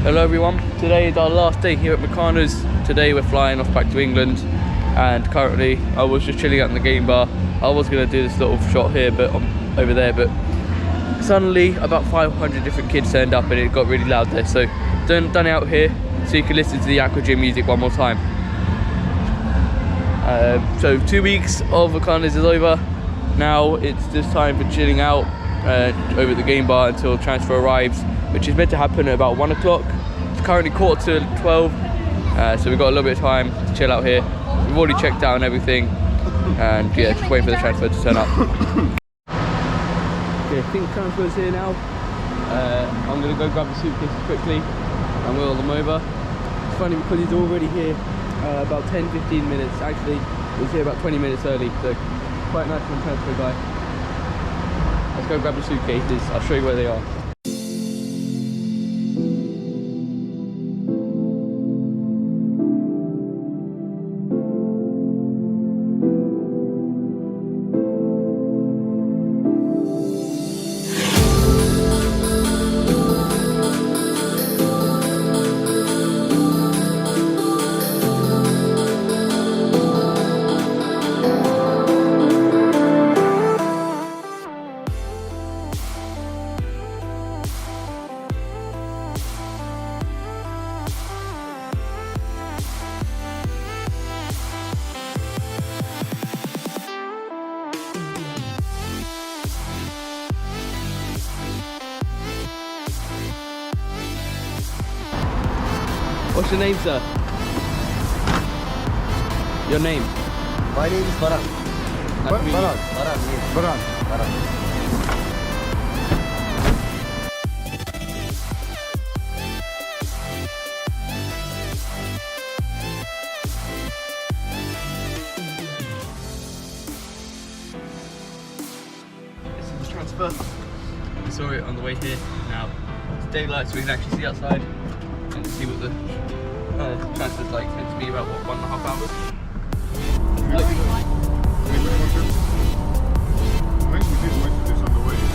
Hello everyone, today is our last day here at Meccano's. Today we're flying off back to England, and currently I was just chilling out in the game bar. I was going to do this little shot here but over there, but suddenly about 500 different kids turned up and it got really loud there, so done it out here so you can listen to the Aqua Gym music one more time. So 2 weeks of Meccano's is over. Now it's just time for chilling out over at the game bar until transfer arrives, which is meant to happen at about 1 o'clock. It's currently 11:45, so we've got a little bit of time to chill out here. We've already checked out and everything, and yeah, just waiting for the transfer to turn up. Okay, I think the transfer's here now. I'm going to go grab the suitcases quickly and wheel them over. It's funny because he's already here about 10-15 minutes. Actually, he was here about 20 minutes early, so quite nice from the transfer guy. Let's go grab the suitcases. I'll show you where they are. What's your name, sir? Your name? My name is Baran. Baran. Yes. Baran. This is the transfer. We saw it on the way here. Now it's daylight, so we can actually see outside and see what the transfer's like. It's meant to be about what, 1.5 hours.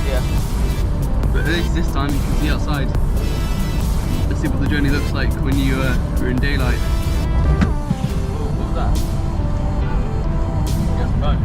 Yeah. But at least this time you can see outside. Let's see what the journey looks like when you're in daylight. Oh, what was that? Yeah, right.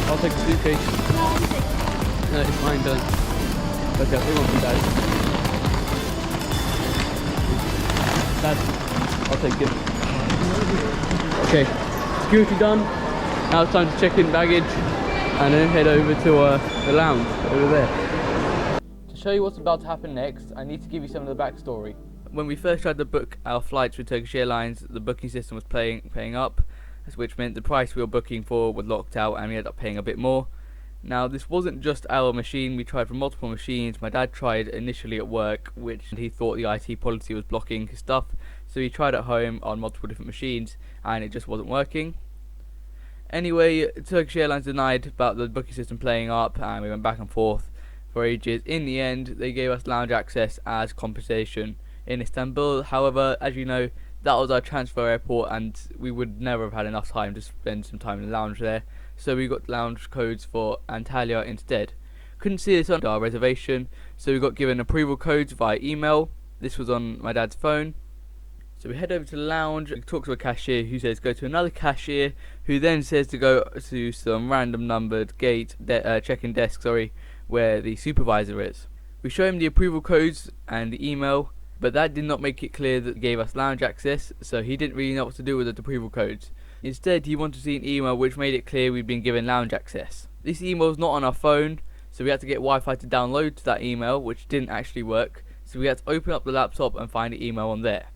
I'll take the suitcase. No, it's fine, don't. Okay, I think I'll be Dad. Dad, I'll take it. Okay, security done. Now it's time to check in baggage and then head over to the lounge over there. To show you what's about to happen next, I need to give you some of the backstory. When we first tried to book our flights with Turkish Airlines, the booking system was paying up, which meant the price we were booking for was locked out and we ended up paying a bit more. Now this wasn't just our machine, we tried for multiple machines. My dad tried initially at work, which he thought the IT policy was blocking his stuff, so he tried at home on multiple different machines and it just wasn't working. Anyway, Turkish Airlines denied about the booking system playing up and we went back and forth for ages. In the end they gave us lounge access as compensation in Istanbul. However, as you know, that was our transfer airport and we would never have had enough time to spend some time in the lounge there, so we got lounge codes for Antalya instead. Couldn't see this on our reservation, so we got given approval codes via email. This was on my dad's phone. So we head over to the lounge, we talk to a cashier who says go to another cashier, who then says to go to some random numbered check-in desk, where the supervisor is. We show him the approval codes and the email, but that did not make it clear that he gave us lounge access, so he didn't really know what to do with the approval codes. Instead, he wanted to see an email which made it clear we'd been given lounge access. This email was not on our phone, so we had to get Wi-Fi to download to that email, which didn't actually work, so we had to open up the laptop and find the email on there.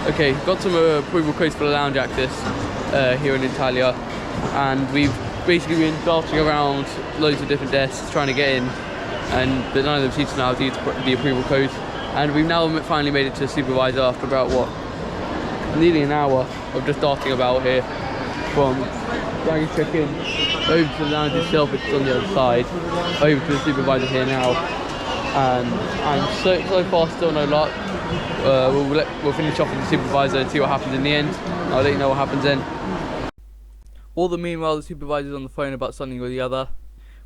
Okay, got some approval codes for the lounge access here in Antalya, and we've basically been darting around loads of different desks trying to get in, but none of them seem to know how to use the approval code. And we've now finally made it to the supervisor after about nearly an hour of just darting about here, from baggage check-in over to the lounge itself, which is on the other side, over to the supervisor here now. And so far still no luck. We'll finish off with the supervisor and see what happens in the end. I'll let you know what happens then. All the meanwhile, the supervisor's on the phone about something or the other,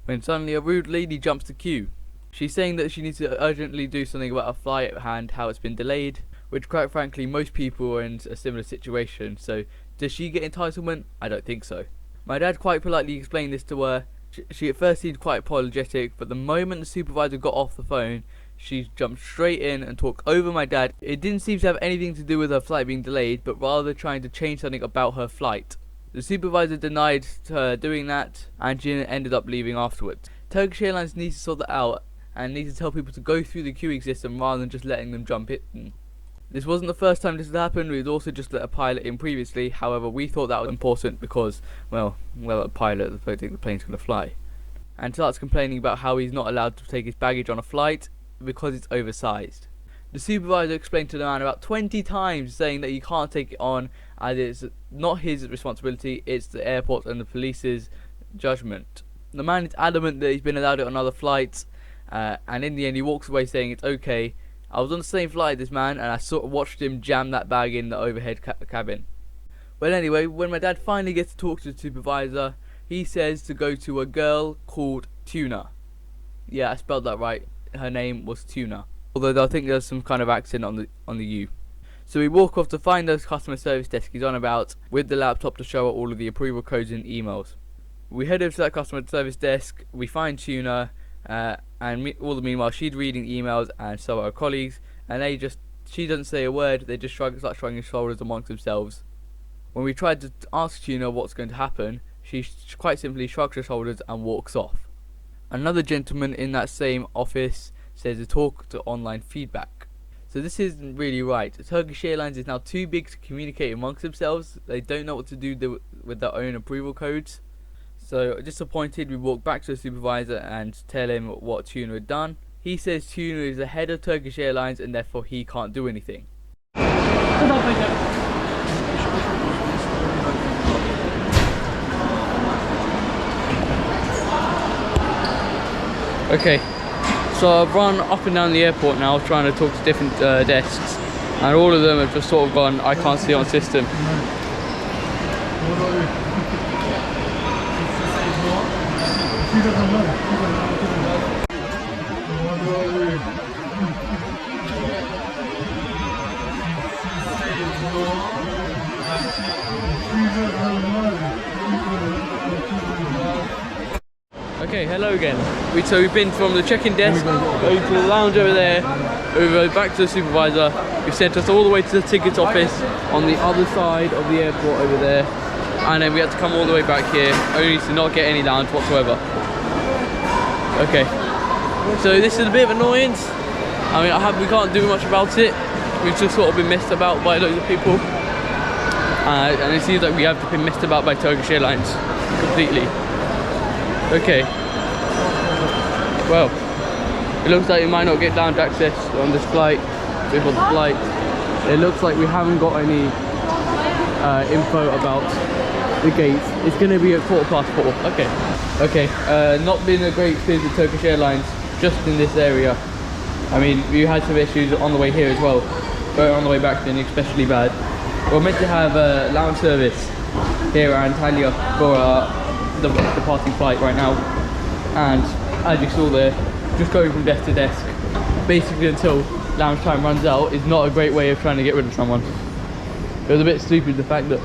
when suddenly a rude lady jumps the queue. She's saying that she needs to urgently do something about a flight at hand, how it's been delayed, which quite frankly most people are in a similar situation, so does she get entitlement? I don't think so. My dad quite politely explained this to her. She at first seemed quite apologetic, but the moment the supervisor got off the phone, she jumped straight in and talked over my dad. It didn't seem to have anything to do with her flight being delayed, but rather trying to change something about her flight. The supervisor denied her doing that, and she ended up leaving afterwards. Turkish Airlines needs to sort that out, and needs to tell people to go through the queuing system rather than just letting them jump in. This wasn't the first time this had happened. We'd also just let a pilot in previously. However, we thought that was important because, well, a pilot, I don't think the plane's going to fly. And starts complaining about how he's not allowed to take his baggage on a flight because it's oversized. The supervisor explained to the man about 20 times, saying that he can't take it on, as it's not his responsibility, it's the airport and the police's judgment. The man is adamant that he's been allowed it on other flights, and in the end he walks away saying it's okay. I was on the same flight as this man, and I sort of watched him jam that bag in the overhead cabin. Well, anyway, when my dad finally gets to talk to the supervisor, he says to go to a girl called Tuna. Yeah, I spelled that right. Her name was Tuna, although I think there's some kind of accent on the U. So we walk off to find the customer service desk he's on about, with the laptop to show her all of the approval codes and emails. We head over to that customer service desk, we find Tuna, and all the meanwhile she's reading emails, and so are her colleagues, and she doesn't say a word, they just start shrugging shoulders amongst themselves. When we tried to ask Tuna what's going to happen, she quite simply shrugs her shoulders and walks off. Another gentleman in that same office says to talk to online feedback. So this isn't really right. Turkish Airlines is now too big to communicate amongst themselves. They don't know what to do with their own approval codes. So disappointed, we walk back to the supervisor and tell him what Tuna had done. He says Tuna is the head of Turkish Airlines and therefore he can't do anything. Okay, so I've run up and down the airport now trying to talk to different desks, and all of them have just sort of gone, I can't see on system. Okay, hello again. So we've been from the check-in desk over to the lounge over there, over back to the supervisor, who sent us all the way to the tickets office on the other side of the airport over there, and then we had to come all the way back here, only to not get any lounge whatsoever. Okay, so this is a bit of annoyance. I mean, we can't do much about it. We've just sort of been messed about by loads of people, and it seems like we have been messed about by Turkish Airlines completely. Okay, well, it looks like we might not get lounge access on this flight, before the flight. It looks like we haven't got any info about the gates. It's going to be at 4:15. Okay, not been a great experience with Turkish Airlines, just in this area. I mean, we had some issues on the way here as well, but on the way back then especially bad. We're meant to have a lounge service here at Antalya for the departing flight right now, and as you saw there, just going from desk to desk basically until lounge time runs out is not a great way of trying to get rid of someone. It was a bit stupid, the fact that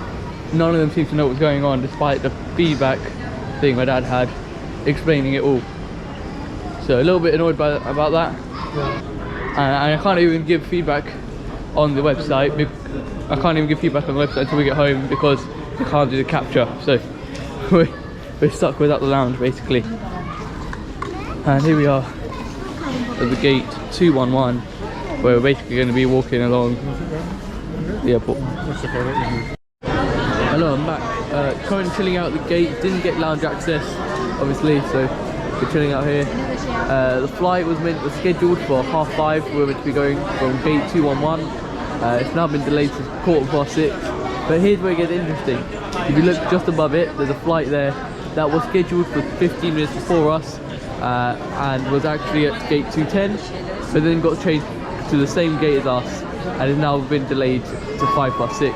none of them seemed to know what was going on, despite the feedback thing my dad had explaining it all. So a little bit annoyed about that, and I can't even give feedback on the website. I can't even give feedback on the website until we get home because I can't do the capture, so we're stuck without the lounge basically. And here we are at the gate 211, where we're basically going to be walking along the airport. Hello, I'm back. Currently chilling out at the gate. Didn't get lounge access, obviously, so we're chilling out here. The flight was scheduled for 5:30. We were meant to be going from gate 211. It's now been delayed to 6:15. But here's where it gets interesting. If you look just above it, there's a flight there that was scheduled for 15 minutes before us and was actually at gate 210, but then got changed to the same gate as us and has now been delayed to 6:05.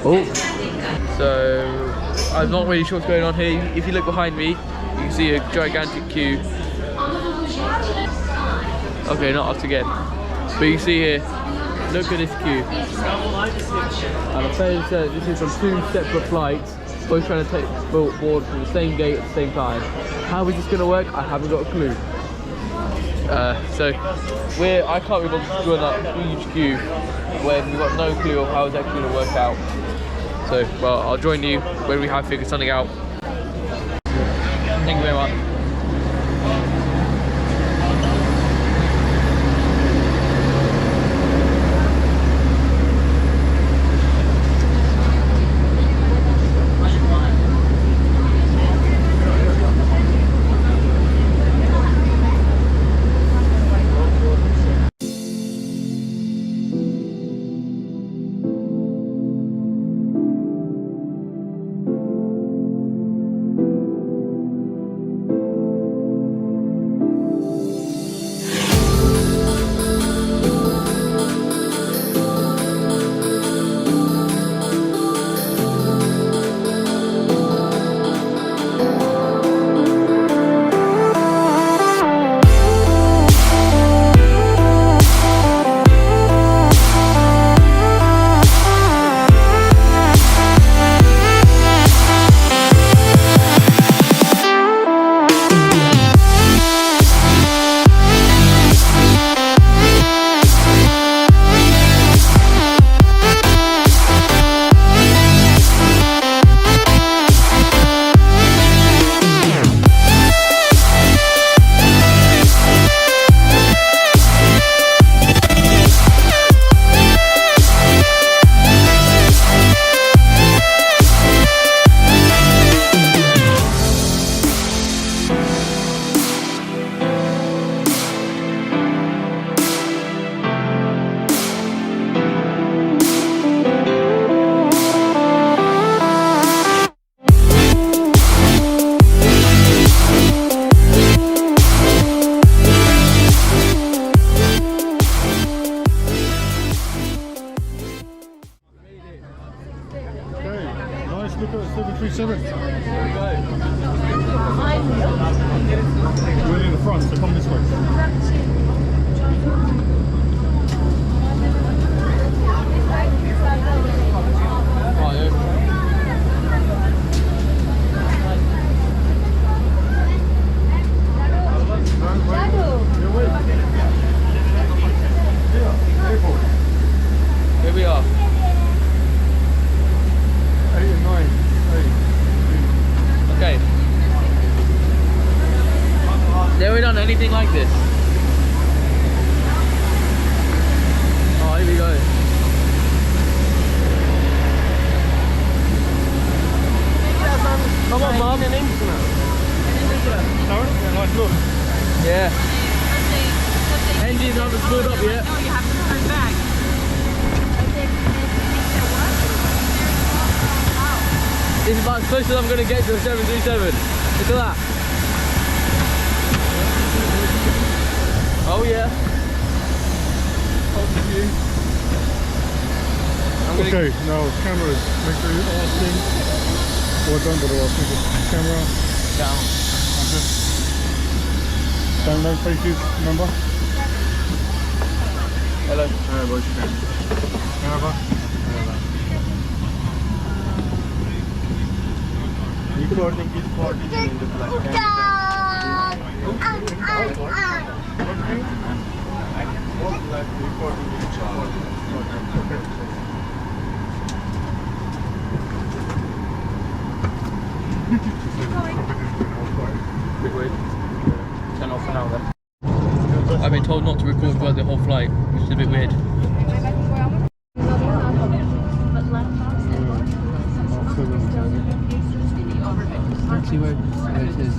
Oh, so I'm not really sure what's going on here. If you look behind me, you can see a gigantic queue. Okay, not us again. But you see here, look at this queue. And I'm saying this is from 2 separate flights, both trying to take board from the same gate at the same time. How is this going to work? I haven't got a clue. So I can't be bothered to join that huge queue when we've got no clue of how it's actually going to work out. So, well, I'll join you when we have figured something out. Thank you very much. Look at 737. There we go. We're in the front, so come this way. Here we are. 8 and 9. Okay. Never done anything like this. Oh, here we go. Come on, Mum. Sorry? Yeah, nice look. Yeah. Engines haven't spooled up yet. No, you have to turn back. This is about as close as I'm going to get to a 737. Look at that. Oh yeah. Okay, now cameras. Make sure you're asking. Well done, but asking. Camera. Down. Down faces. Number. Hello. Merhaba. Merhaba. Recording is for in the flight. Big wait. Turn off for now then. I've been told not to record throughout the whole flight, which is a bit weird. See where it says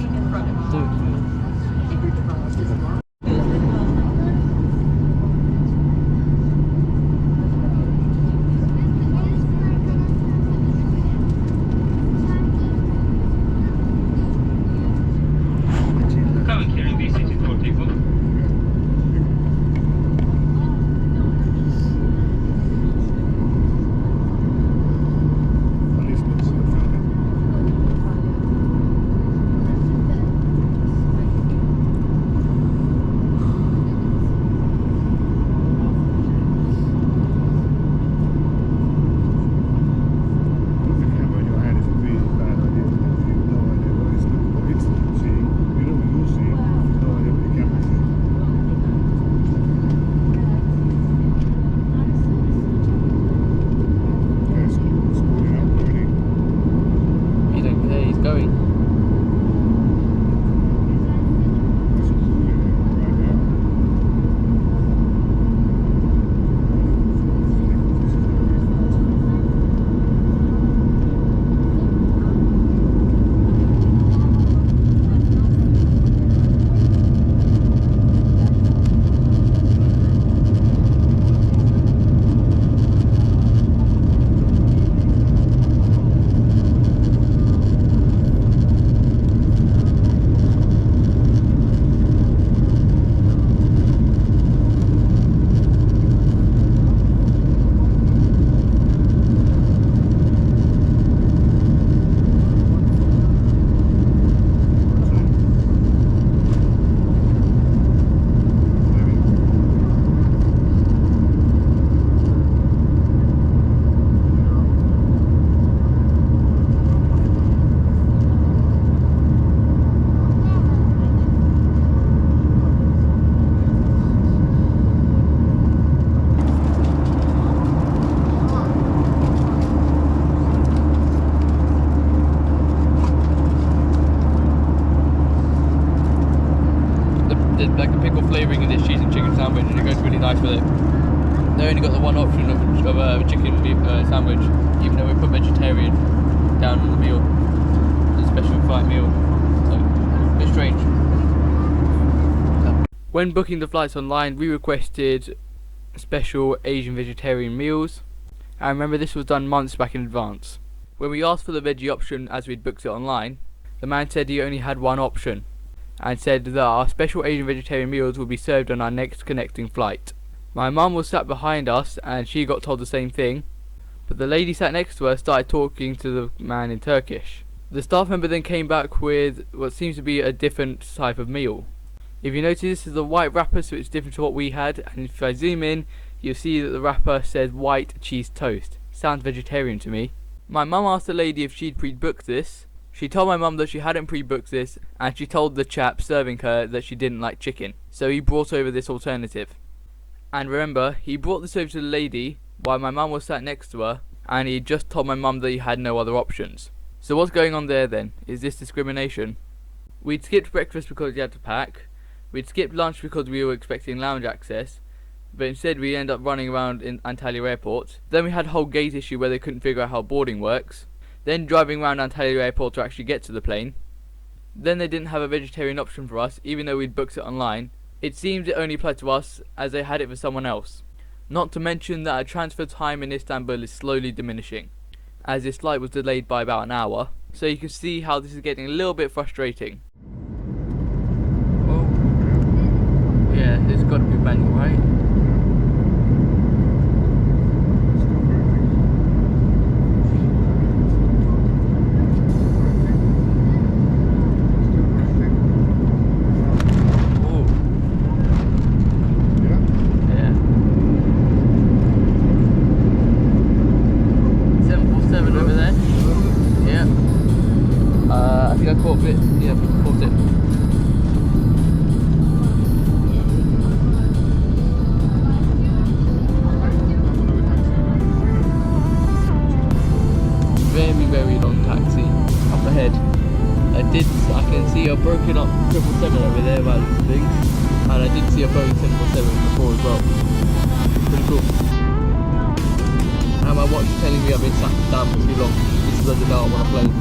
do like the pickle flavouring in this cheese and chicken sandwich, and it goes really nice with it. They only got the one option of a chicken beef sandwich, even though we put vegetarian down in the meal, the special flight meal. So a bit strange. When booking the flights online, we requested special Asian vegetarian meals. I remember this was done months back in advance. When we asked for the veggie option as we'd booked it online, the man said he only had one option, and said that our special Asian vegetarian meals would be served on our next connecting flight. My mum was sat behind us and she got told the same thing, but the lady sat next to her started talking to the man in Turkish. The staff member then came back with what seems to be a different type of meal. If you notice, this is a white wrapper, so it's different to what we had, and if I zoom in, you'll see that the wrapper says white cheese toast. Sounds vegetarian to me. My mum asked the lady if she'd pre-booked this. She told my mum that she hadn't pre-booked this, and she told the chap serving her that she didn't like chicken, so he brought over this alternative. And remember, he brought this over to the lady while my mum was sat next to her, and he just told my mum that he had no other options. So what's going on there then? Is this discrimination? We'd skipped breakfast because we had to pack. We'd skipped lunch because we were expecting lounge access, but instead we ended up running around in Antalya airport. Then we had a whole gate issue where they couldn't figure out how boarding works. Then driving around Antalya airport to actually get to the plane. Then they didn't have a vegetarian option for us, even though we'd booked it online. It seems it only applied to us, as they had it for someone else. Not to mention that our transfer time in Istanbul is slowly diminishing, as this flight was delayed by about an hour. So you can see how this is getting a little bit frustrating. Yeah, it's got to be manual, right? Oh. Yeah. 747 over there. Yeah. I think I caught it. Yeah, caught it. Very long taxi up ahead. I can see a broken up 777 over there by the things, and I did see a Boeing 747 before as well. Pretty cool. And my watch is telling me I've been sat down for too long. This doesn't know I'm on a plane.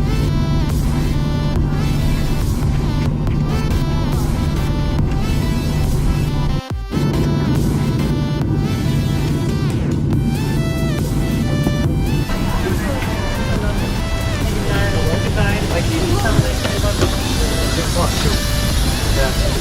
Yeah.